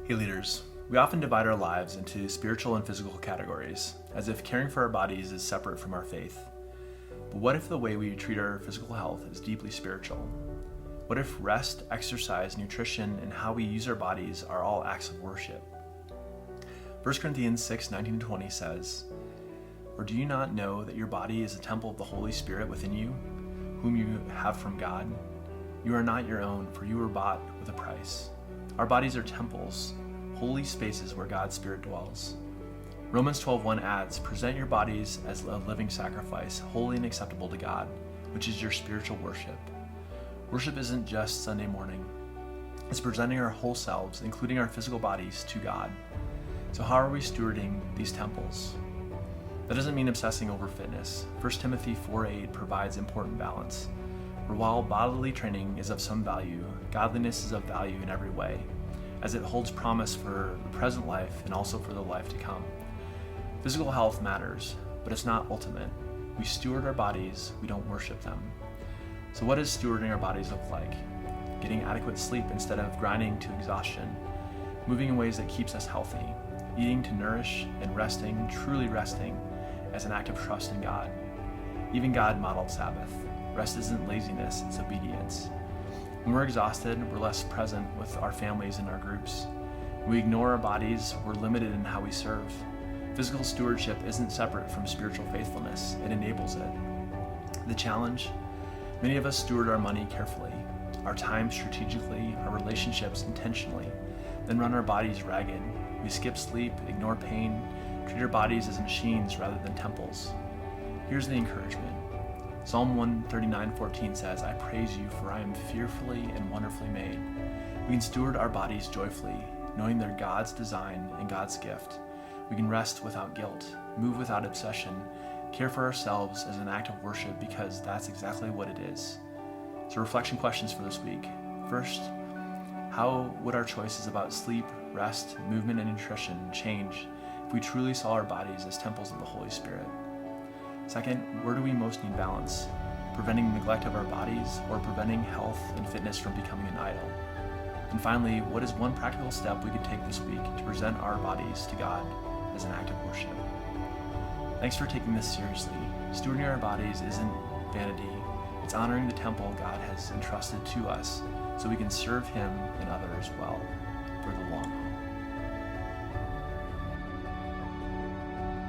Hey leaders, we often divide our lives into spiritual and physical categories, as if caring for our bodies is separate from our faith. But what if the way we treat our physical health is deeply spiritual? What if rest, exercise, nutrition, and how we use our bodies are all acts of worship? 1 Corinthians 6:19-20 says, "Or do you not know that your body is a temple of the Holy Spirit within you, whom you have from God? You are not your own, for you were bought with a price." Our bodies are temples, holy spaces where God's Spirit dwells. Romans 12:1 adds, "Present your bodies as a living sacrifice, holy and acceptable to God, which is your spiritual worship." Worship isn't just Sunday morning. It's presenting our whole selves, including our physical bodies, to God. So how are we stewarding these temples? That doesn't mean obsessing over fitness. 1 Timothy 4:8 provides important balance. For while bodily training is of some value, godliness is of value in every way, as it holds promise for the present life and also for the life to come. Physical health matters, but it's not ultimate. We steward our bodies, we don't worship them. So what does stewarding our bodies look like? Getting adequate sleep instead of grinding to exhaustion, moving in ways that keeps us healthy, eating to nourish, and resting, truly resting, as an act of trust in God. Even God modeled Sabbath. Rest isn't laziness, it's obedience. When we're exhausted, we're less present with our families and our groups. When we ignore our bodies, we're limited in how we serve. Physical stewardship isn't separate from spiritual faithfulness, it enables it. The challenge? Many of us steward our money carefully, our time strategically, our relationships intentionally, then run our bodies ragged. We skip sleep, ignore pain, treat our bodies as machines rather than temples. Here's the encouragement. Psalm 139:14 says, "I praise you, for I am fearfully and wonderfully made." We can steward our bodies joyfully, knowing they're God's design and God's gift. We can rest without guilt, move without obsession, care for ourselves as an act of worship because that's exactly what it is. So reflection questions for this week. First, how would our choices about sleep, rest, movement, and nutrition change if we truly saw our bodies as temples of the Holy Spirit? Second, where do we most need balance? Preventing neglect of our bodies or preventing health and fitness from becoming an idol? And finally, what is one practical step we could take this week to present our bodies to God as an act of worship? Thanks for taking this seriously. Stewarding our bodies isn't vanity. It's honoring the temple God has entrusted to us so we can serve Him and others well for the long haul.